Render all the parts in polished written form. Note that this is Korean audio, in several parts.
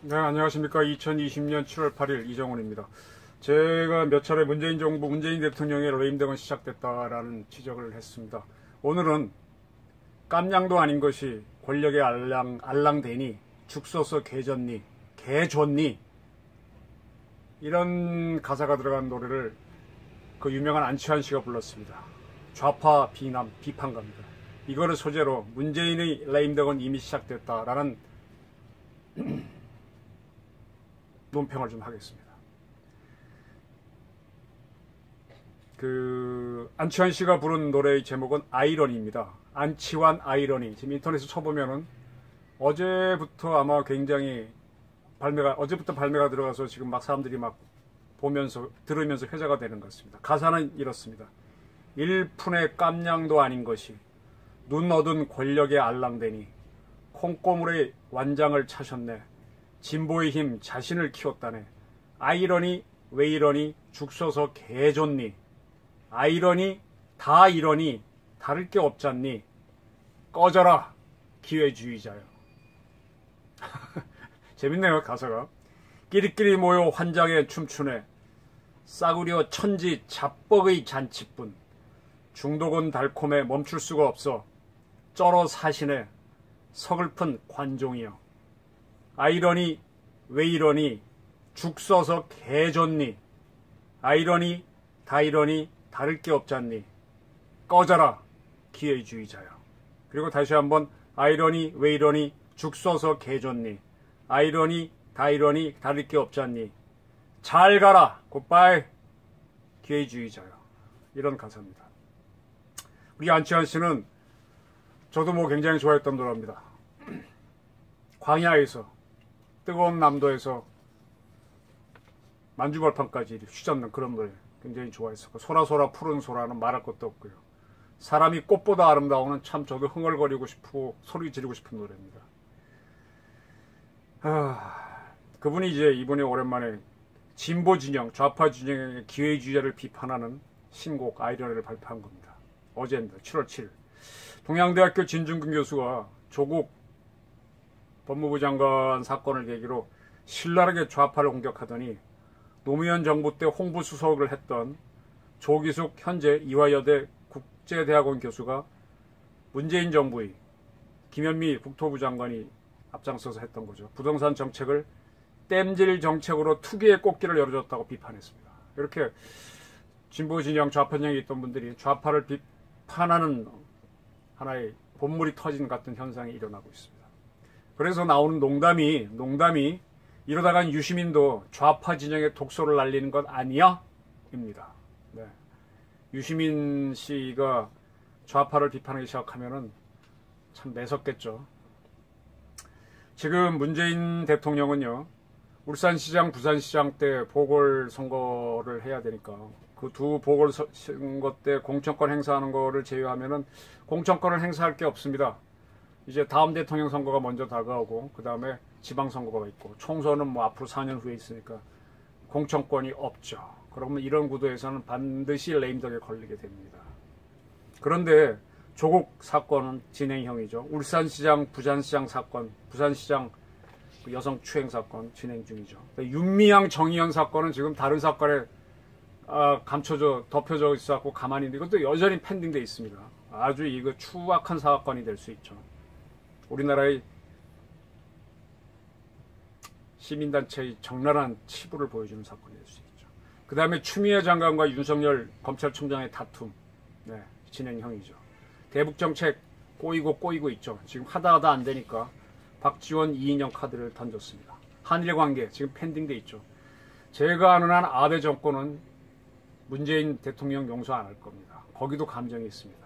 네, 안녕하십니까. 2020년 7월 8일 이정훈입니다. 제가 몇 차례 문재인 정부, 문재인 대통령의 레임덕은 시작됐다라는 지적을 했습니다. 오늘은 깜냥도 아닌 것이 권력에 알랑대니 죽서서 개졌니, 개줬니, 이런 가사가 들어간 노래를 그 유명한 안치환 씨가 불렀습니다. 좌파 비난, 비판가입니다. 이거를 소재로 문재인의 레임덕은 이미 시작됐다라는 논평을 좀 하겠습니다. 안치환 씨가 부른 노래의 제목은 아이러니입니다. 안치환 아이러니. 지금 인터넷에 쳐보면은 어제부터 아마 굉장히 어제부터 발매가 들어가서 지금 막 사람들이 막 보면서 들으면서 회자가 되는 것 같습니다. 가사는 이렇습니다. 일푼의 깜냥도 아닌 것이 눈 얻은 권력에 알랑대니 콩고물의 완장을 차셨네. 진보의 힘 자신을 키웠다네. 아이러니 왜 이러니 죽서서 개좋니. 아이러니 다 이러니 다를 게 없잖니. 꺼져라 기회주의자여. 재밌네요 가사가. 끼리끼리 모여 환장에 춤추네. 싸구려 천지 잡벅의 잔치뿐. 중독은 달콤해 멈출 수가 없어. 쩔어 사시네 서글픈 관종이여. 아이러니 왜 이러니 죽서서 개졌니. 아이러니 다 이러니 다를 게 없잖니. 꺼져라 기회주의자여. 그리고 다시 한번 아이러니 왜 이러니 죽서서 개졌니. 아이러니 다 이러니 다를 게 없잖니. 잘 가라 굿바이 기회주의자여. 이런 가사입니다. 우리 안치환 씨는 저도 굉장히 좋아했던 노래입니다. 광야에서 뜨거운 남도에서 만주벌판까지 휘젓는 그런 노래 굉장히 좋아했었고, 소라소라 푸른 소라는 말할 것도 없고요. 사람이 꽃보다 아름다우는 참 저도 흥얼거리고 싶고 소리 지르고 싶은 노래입니다. 그분이 이번에 오랜만에 진보 진영, 좌파 진영의 기회주의자를 비판하는 신곡 아이러니를 발표한 겁니다. 어제입니다. 7월 7일. 동양대학교 진중근 교수가 조국 법무부 장관 사건을 계기로 신랄하게 좌파를 공격하더니 노무현 정부 때 홍보수석을 했던 조기숙 현재 이화여대 국제대학원 교수가 문재인 정부의 김현미 국토부 장관이 앞장서서 했던 거죠. 부동산 정책을 땜질 정책으로 투기의 꽃길을 열어줬다고 비판했습니다. 이렇게 진보 진영, 좌파 진영에 있던 분들이 좌파를 비판하는 하나의 본물이 터진 같은 현상이 일어나고 있습니다. 그래서 나오는 농담이 이러다간 유시민도 좌파 진영의 독소를 날리는 것 아니야? 입니다. 네. 유시민 씨가 좌파를 비판하기 시작하면은 참 매섭겠죠. 지금 문재인 대통령은요, 울산시장, 부산시장 때 보궐선거를 해야 되니까 그 두 보궐선거 때 공천권 행사하는 거를 제외하면은 공천권을 행사할 게 없습니다. 이제 다음 대통령 선거가 먼저 다가오고 그 다음에 지방선거가 있고 총선은 앞으로 4년 후에 있으니까 공천권이 없죠. 그러면 이런 구도에서는 반드시 레임덕에 걸리게 됩니다. 그런데 조국 사건은 진행형이죠. 울산시장, 부산시장 사건, 부산시장 여성 추행 사건 진행 중이죠. 윤미향, 정의연 사건은 지금 다른 사건에 덮여져 있어서 가만히 있는데 이것도 여전히 펜딩되어 있습니다. 아주 이거 추악한 사건이 될 수 있죠. 우리나라의 시민단체의 적나라한 치부를 보여주는 사건이 될 수 있죠. 그 다음에 추미애 장관과 윤석열 검찰총장의 다툼, 진행형이죠. 대북정책 꼬이고 있죠. 지금 하다 안 되니까 박지원, 이인영 카드를 던졌습니다. 한일 관계 지금 펜딩돼 있죠. 제가 아는 한 아베 정권은 문재인 대통령 용서 안 할 겁니다. 거기도 감정이 있습니다.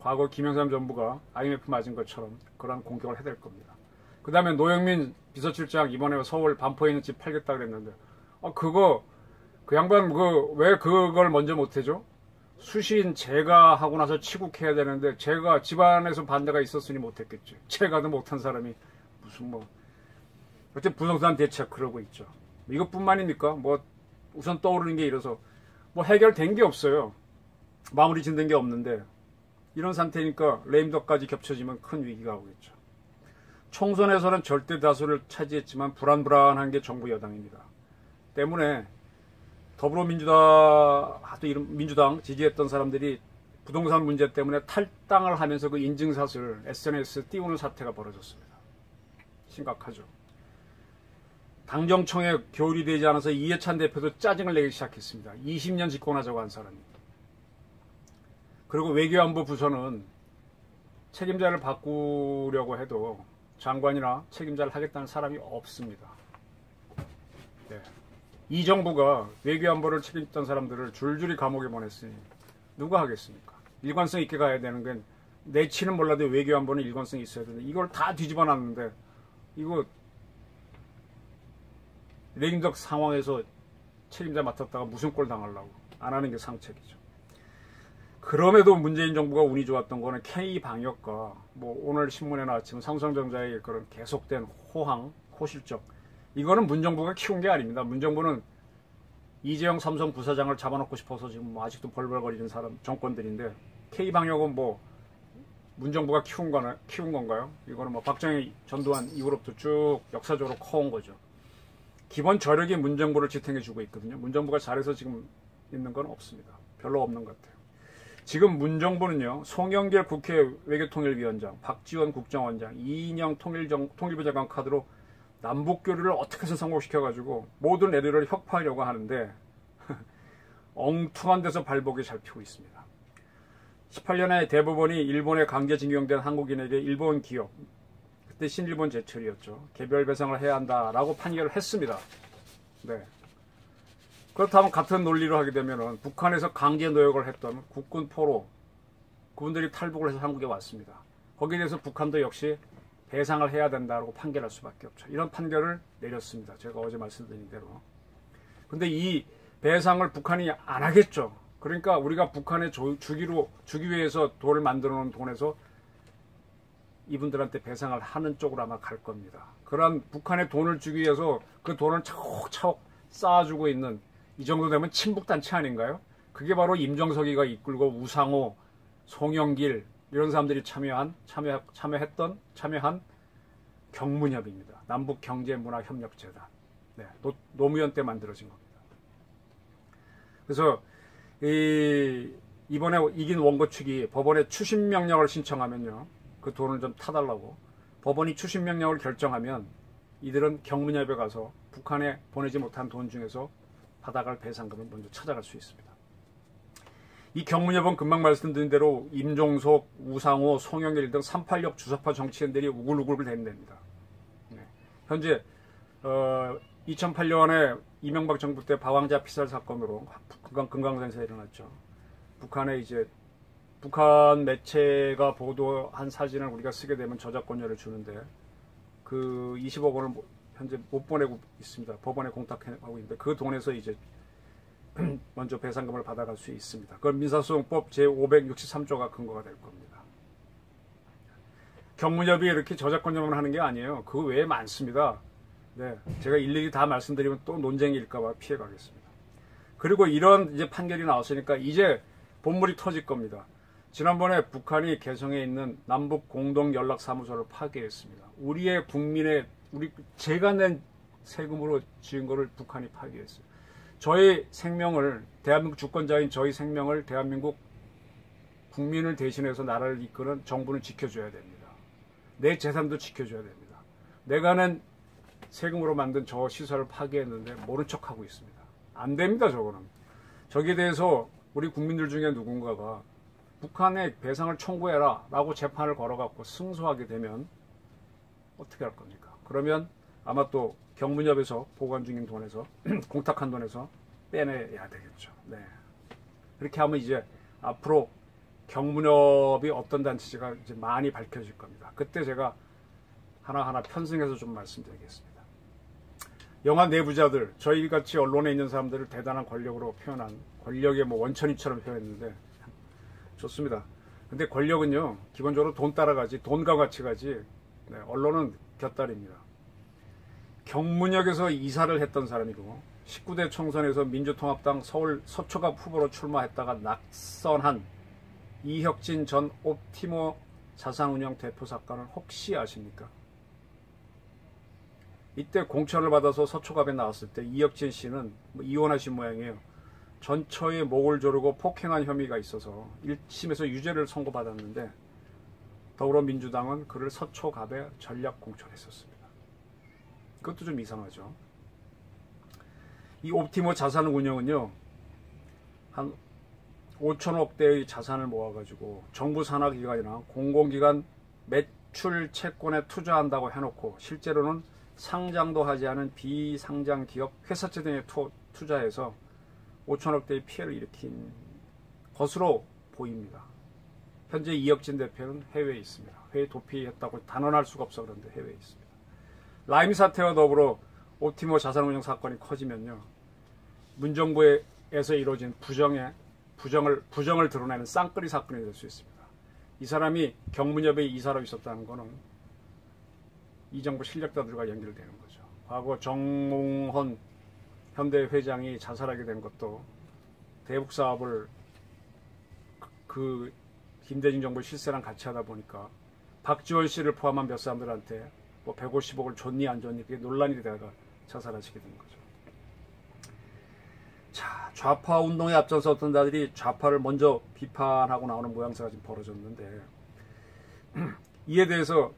과거 김영삼 정부가 IMF 맞은 것처럼 그런 공격을 해댈 겁니다. 그 다음에 노영민 비서실장 이번에 서울 반포에 있는 집 팔겠다 그랬는데 그 양반 왜 그걸 먼저 못해줘? 수신 제가 하고 나서 치국해야 되는데 제가 집안에서 반대가 있었으니 못했겠죠. 제가도 못한 사람이 무슨 어쨌든 부동산 대책 그러고 있죠. 이것뿐만입니까? 우선 떠오르는 게 이래서 뭐 해결된 게 없어요. 마무리 짓는 게 없는데 이런 상태니까 레임덕까지 겹쳐지면 큰 위기가 오겠죠. 총선에서는 절대 다수를 차지했지만 불안불안한 게 정부 여당입니다. 때문에 민주당 지지했던 사람들이 부동산 문제 때문에 탈당을 하면서 그 인증샷을 SNS에 띄우는 사태가 벌어졌습니다. 심각하죠. 당정청에 겨울이 되지 않아서 이해찬 대표도 짜증을 내기 시작했습니다. 20년 집권하자고 한 사람이. 그리고 외교안보 부서는 책임자를 바꾸려고 해도 장관이나 책임자를 하겠다는 사람이 없습니다. 네. 이 정부가 외교안보를 책임졌던 사람들을 줄줄이 감옥에 보냈으니 누가 하겠습니까? 일관성 있게 가야 되는 건 내치는 몰라도 외교안보는 일관성이 있어야 되는데 이걸 다 뒤집어 놨는데 이거 레임덕 상황에서 책임자 맡았다가 무슨 꼴 당하려고 안 하는 게 상책이죠. 그럼에도 문재인 정부가 운이 좋았던 거는 K방역과 뭐 오늘 신문에 나왔지만 삼성전자의 그런 계속된 호황, 호실적 이거는 문정부가 키운 게 아닙니다. 문정부는 이재용 삼성 부사장을 잡아놓고 싶어서 지금 뭐 아직도 벌벌거리는 사람 정권들인데 K방역은 뭐 문정부가 키운 건가요? 이거는 뭐 박정희 전두환 이후로부터 쭉 역사적으로 커온 거죠. 기본 저력이 문정부를 지탱해주고 있거든요. 문정부가 잘해서 지금 있는 건 없습니다. 별로 없는 것 같아요. 지금 문정부는요, 송영길 국회 외교통일위원장, 박지원 국정원장, 이인영 통일부 장관 카드로 남북교류를 어떻게 해서 성공시켜가지고 모든 애들을 혁파하려고 하는데 엉뚱한 데서 발목이 잡히고 있습니다. 18년에 대법원이 일본에 강제징용된 한국인에게 일본 기업, 그때 신일본 제철이었죠. 개별 배상을 해야 한다라고 판결을 했습니다. 네. 그렇다면 같은 논리로 하게 되면은 북한에서 강제 노역을 했던 국군 포로 그분들이 탈북을 해서 한국에 왔습니다. 거기에 대해서 북한도 역시 배상을 해야 된다고 판결할 수밖에 없죠. 이런 판결을 내렸습니다. 제가 어제 말씀드린 대로. 근데 이 배상을 북한이 안 하겠죠. 그러니까 우리가 북한에 주기 위해서 돈을 만들어 놓은 돈에서 이분들한테 배상을 하는 쪽으로 아마 갈 겁니다. 그런 북한에 돈을 주기 위해서 그 돈을 차곡차곡 쌓아주고 있는 이 정도 되면 친북단체 아닌가요? 그게 바로 임정석이가 이끌고 우상호, 송영길 이런 사람들이 참여한 경문협입니다. 남북경제문화협력재단. 네, 노무현 때 만들어진 겁니다. 그래서 이번에 이긴 원고 측이 법원에 추심명령을 신청하면요. 그 돈을 좀 타달라고. 법원이 추심명령을 결정하면 이들은 경문협에 가서 북한에 보내지 못한 돈 중에서 받아갈 배상금을 먼저 찾아갈 수 있습니다. 이 경문협은 금방 말씀드린 대로 임종석, 우상호, 송영길 등 386 주사파 정치인들이 우글우글 댄 데입니다. 네. 현재 2008년에 이명박 정부 때 바왕자 피살 사건으로 금강산에서 일어났죠. 북한 매체가 보도한 사진을 우리가 쓰게 되면 저작권료를 주는데 그 20억 원을 현재 못 보내고 있습니다. 법원에 공탁하고 있는데 그 돈에서 이제 먼저 배상금을 받아갈 수 있습니다. 그건 민사소송법 제563조가 근거가 될 겁니다. 경문협이 이렇게 저작권료만 하는 게 아니에요. 그 외에 많습니다. 네, 제가 일일이 다 말씀드리면 또 논쟁일까봐 피해가겠습니다. 그리고 이런 이제 판결이 나왔으니까 이제 본물이 터질 겁니다. 지난번에 북한이 개성에 있는 남북 공동 연락 사무소를 파괴했습니다. 제가 낸 세금으로 지은 거를 북한이 파괴했어요. 저희 생명을, 대한민국 주권자인 저희 생명을 대한민국 국민을 대신해서 나라를 이끄는 정부는 지켜줘야 됩니다. 내 재산도 지켜줘야 됩니다. 내가 낸 세금으로 만든 저 시설을 파괴했는데 모른 척하고 있습니다. 안 됩니다, 저거는. 저기에 대해서 우리 국민들 중에 누군가가 북한에 배상을 청구해라 라고 재판을 걸어갖고 승소하게 되면 어떻게 할 겁니까? 그러면 아마 또 경문협에서 보관 중인 돈에서 공탁한 돈에서 빼내야 되겠죠. 네. 그렇게 하면 이제 앞으로 경문협이 어떤 단체가 이제 많이 밝혀질 겁니다. 그때 제가 하나하나 편승해서 좀 말씀드리겠습니다. 영화 내부자들, 저희같이 언론에 있는 사람들을 대단한 권력으로 표현한 권력의 뭐 원천이처럼 표현했는데 좋습니다. 근데 권력은요, 기본적으로 돈 따라가지, 돈과 같이 가지, 네, 언론은 곁다리입니다. 경문역에서 이사를 했던 사람이고, 19대 총선에서 민주통합당 서울 서초갑 후보로 출마했다가 낙선한 이혁진 전 옵티모 자산운용 대표 사건을 혹시 아십니까? 이때 공천을 받아서 서초갑에 나왔을 때 이혁진 씨는 이혼하신 모양이에요. 전처의 목을 조르고 폭행한 혐의가 있어서 1심에서 유죄를 선고받았는데 더불어민주당은 그를 서초갑에 전략 공천했었습니다. 그것도 좀 이상하죠. 이 옵티모 자산운용은요, 한 5천억대의 자산을 모아가지고 정부 산하기관이나 공공기관 매출 채권에 투자한다고 해놓고 실제로는 상장도 하지 않은 비상장 기업 회사채 등에 투자해서 5천억대의 피해를 일으킨 것으로 보입니다. 현재 이혁진 대표는 해외에 있습니다. 해외 도피했다고 단언할 수가 없어 그런데 해외에 있습니다. 라임 사태와 더불어 옵티모 자산운용 사건이 커지면요, 문정부에서 이루어진 부정을 드러내는 쌍끌이 사건이 될 수 있습니다. 이 사람이 경문협의 이사로 있었다는 것은 이 정부 실력자들과 연결되는 거죠. 과거 정몽헌 현대 회장이 자살하게 된 것도 대북 사업을 그 김대중 정부 실세랑 같이 하다 보니까 박지원 씨를 포함한 몇 사람들한테 뭐 150억을 줬니 안 줬니 그게 논란이 되다가 자살하시게 된 거죠. 자, 좌파 운동에 앞서서 어떤 자들이 좌파를 먼저 비판하고 나오는 모양새가 지금 벌어졌는데 이에 대해서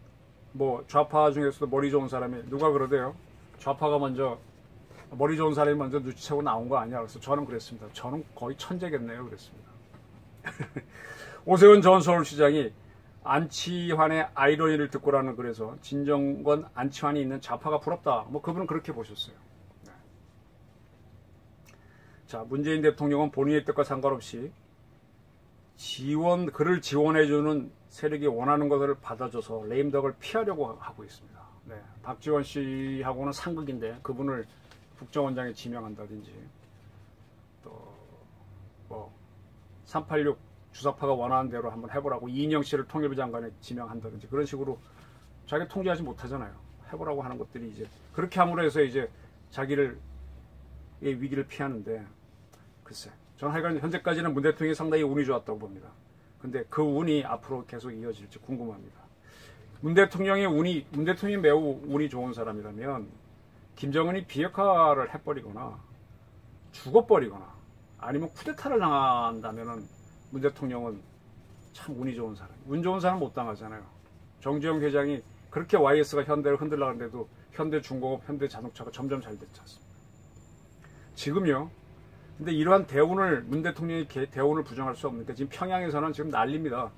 뭐 좌파 중에서도 머리 좋은 사람이 누가 그러대요. 좌파가 먼저 머리 좋은 사람이 먼저 눈치채고 나온 거 아니야. 그래서 저는 그랬습니다. 저는 거의 천재겠네요. 그랬습니다. 오세훈 전 서울시장이 안치환의 아이러니를 듣고라는 글에서 진정권 안치환이 있는 좌파가 부럽다. 뭐 그분은 그렇게 보셨어요. 네. 자, 문재인 대통령은 본인의 뜻과 상관없이 그를 지원해주는 세력이 원하는 것을 받아줘서 레임덕을 피하려고 하고 있습니다. 네. 박지원 씨하고는 상극인데 그분을 국정원장에 지명한다든지 또 뭐 386 주사파가 원하는 대로 한번 해보라고 이인영 씨를 통일부 장관에 지명한다든지 그런 식으로 자기가 통제하지 못하잖아요. 해보라고 하는 것들이 이제 그렇게 함으로 해서 이제 자기를 위기를 피하는데 글쎄 저는 하여간 현재까지는 문 대통령이 상당히 운이 좋았다고 봅니다. 근데 그 운이 앞으로 계속 이어질지 궁금합니다. 문 대통령이 매우 운이 좋은 사람이라면 김정은이 비핵화를 해버리거나 죽어버리거나 아니면 쿠데타를 당한다면은 문 대통령은 참 운이 좋은 사람. 운 좋은 사람 못 당하잖아요. 정주영 회장이 그렇게 YS가 현대를 흔들려고 하는데도 현대중공업, 현대자동차가 점점 잘 됐지 않습니까? 지금요. 근데 이러한 문 대통령이 대운을 부정할 수 없는 게 지금 평양에서는 지금 난립니다.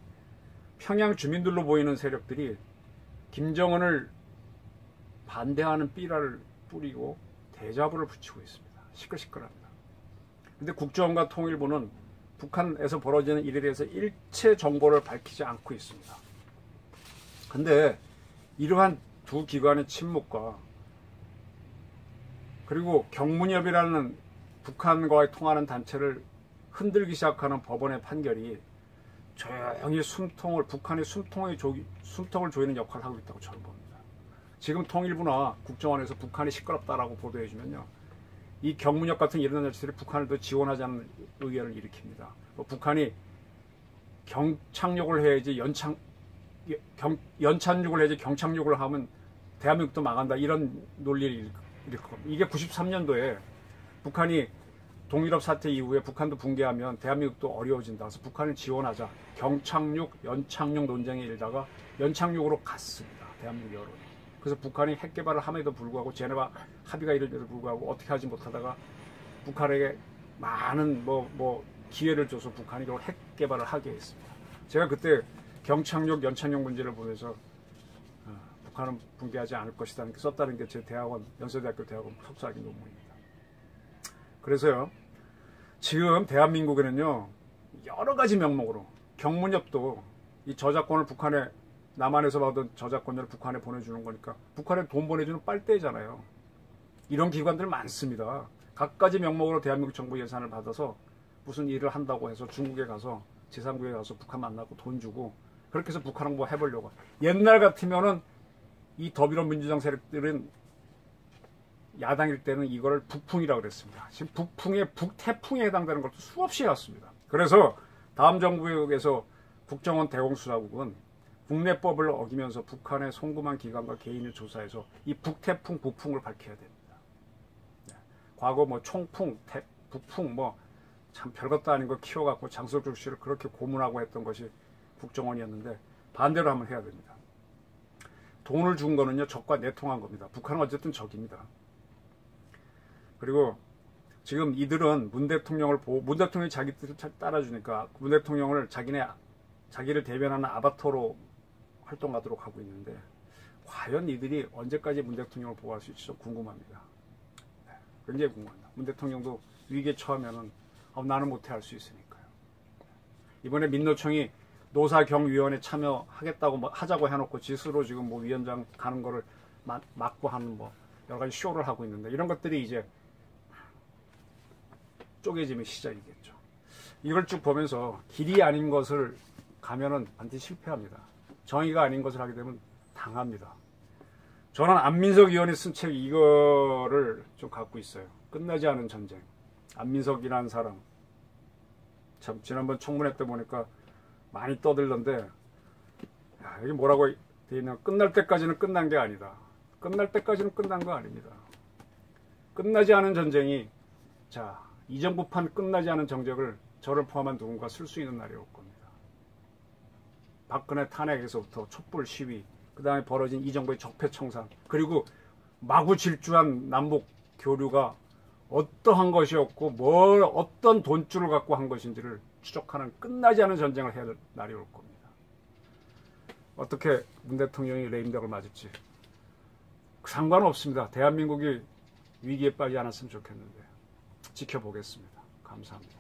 평양 주민들로 보이는 세력들이 김정은을 반대하는 삐라를 뿌리고 대자보를 붙이고 있습니다. 시끌시끌합니다. 근데 국정원과 통일부는 북한에서 벌어지는 일에 대해서 일체 정보를 밝히지 않고 있습니다. 근데 이러한 두 기관의 침묵과 그리고 경문협이라는 북한과의 통하는 단체를 흔들기 시작하는 법원의 판결이 조용히 북한의 숨통을 조이는 역할을 하고 있다고 저는 봅니다. 지금 통일부나 국정원에서 북한이 시끄럽다라고 보도해주면요. 이 경문협 같은 이런 단체들이 북한을 더 지원하자는 의견을 일으킵니다. 북한이 경착륙을 해야지 연착륙을 해야지 경착륙을 하면 대한민국도 망한다. 이런 논리를 일으킬 겁니다. 이게 93년도에 북한이 동일업 사태 이후에 북한도 붕괴하면 대한민국도 어려워진다. 그래서 북한을 지원하자. 경착륙, 연착륙 논쟁에 이르다가 연착륙으로 갔습니다. 대한민국 여론이. 그래서 북한이 핵 개발을 함에도 불구하고 제네바 합의가 이루어져도 불구하고 어떻게 하지 못하다가 북한에게 많은 기회를 줘서 북한이 결국 핵 개발을 하게 했습니다. 제가 그때 경착륙, 연착륙 문제를 보면서 북한은 붕괴하지 않을 것이다 이렇게 썼다는 게 제 연세대학교 대학원 석사학위 논문입니다. 그래서요, 지금 대한민국에는요, 여러 가지 명목으로 경문협도 이 저작권을 남한에서 받은 저작권료를 북한에 보내주는 거니까 북한에 돈 보내주는 빨대잖아요. 이런 기관들 많습니다. 각가지 명목으로 대한민국 정부 예산을 받아서 무슨 일을 한다고 해서 중국에 가서 제3국에 가서 북한 만나고 돈 주고 그렇게 해서 북한하고 뭐 해보려고. 옛날 같으면은 이 더불어민주당 세력들은 야당일 때는 이거를 북풍이라고 그랬습니다. 지금 북풍의 북태풍에 해당되는 것도 수없이 해왔습니다. 그래서 다음 정부에서 국정원 대공수사국은 국내법을 어기면서 북한의 송금한 기관과 개인을 조사해서 이 북태풍, 북풍을 밝혀야 됩니다. 과거 뭐 총풍, 북풍 뭐 참 별것도 아닌 거 키워갖고 장석주 씨를 그렇게 고문하고 했던 것이 국정원이었는데 반대로 한번 해야 됩니다. 돈을 준 거는요, 적과 내통한 겁니다. 북한은 어쨌든 적입니다. 그리고 지금 이들은 문 대통령을 보고, 문 대통령이 자기 뜻을 따라주니까 문 대통령을 자기를 대변하는 아바타로 활동하도록 하고 있는데, 과연 이들이 언제까지 문 대통령을 보호할 수 있을지 좀 궁금합니다. 네, 굉장히 궁금합니다. 문 대통령도 위기에 처하면은 나는 못해 할 수 있으니까요. 이번에 민노총이 노사경위원회 참여하겠다고 하자고 해놓고 지스로 지금 뭐 위원장 가는 거를 막고 하는 뭐 여러 가지 쇼를 하고 있는데, 이런 것들이 이제 쪼개짐의 시작이겠죠. 이걸 쭉 보면서 길이 아닌 것을 가면은 반드시 실패합니다. 정의가 아닌 것을 하게 되면 당합니다. 저는 안민석 의원이 쓴 책 이거를 좀 갖고 있어요. 끝나지 않은 전쟁. 안민석이라는 사람, 참 지난번 청문회 때 보니까 많이 떠들던데, 여기 뭐라고 돼 있냐, 끝날 때까지는 끝난 게 아니다. 끝날 때까지는 끝난 거 아닙니다. 끝나지 않은 전쟁이, 자, 이 정부판 끝나지 않은 정적을 저를 포함한 누군가 쓸 수 있는 날이 올 겁니다. 박근혜 탄핵에서부터 촛불 시위, 그 다음에 벌어진 이 정부의 적폐청산, 그리고 마구 질주한 남북 교류가 어떠한 것이었고 어떤 돈줄을 갖고 한 것인지를 추적하는 끝나지 않은 전쟁을 해야 될 날이 올 겁니다. 어떻게 문 대통령이 레임덕을 맞을지 상관없습니다. 대한민국이 위기에 빠지지 않았으면 좋겠는데 지켜보겠습니다. 감사합니다.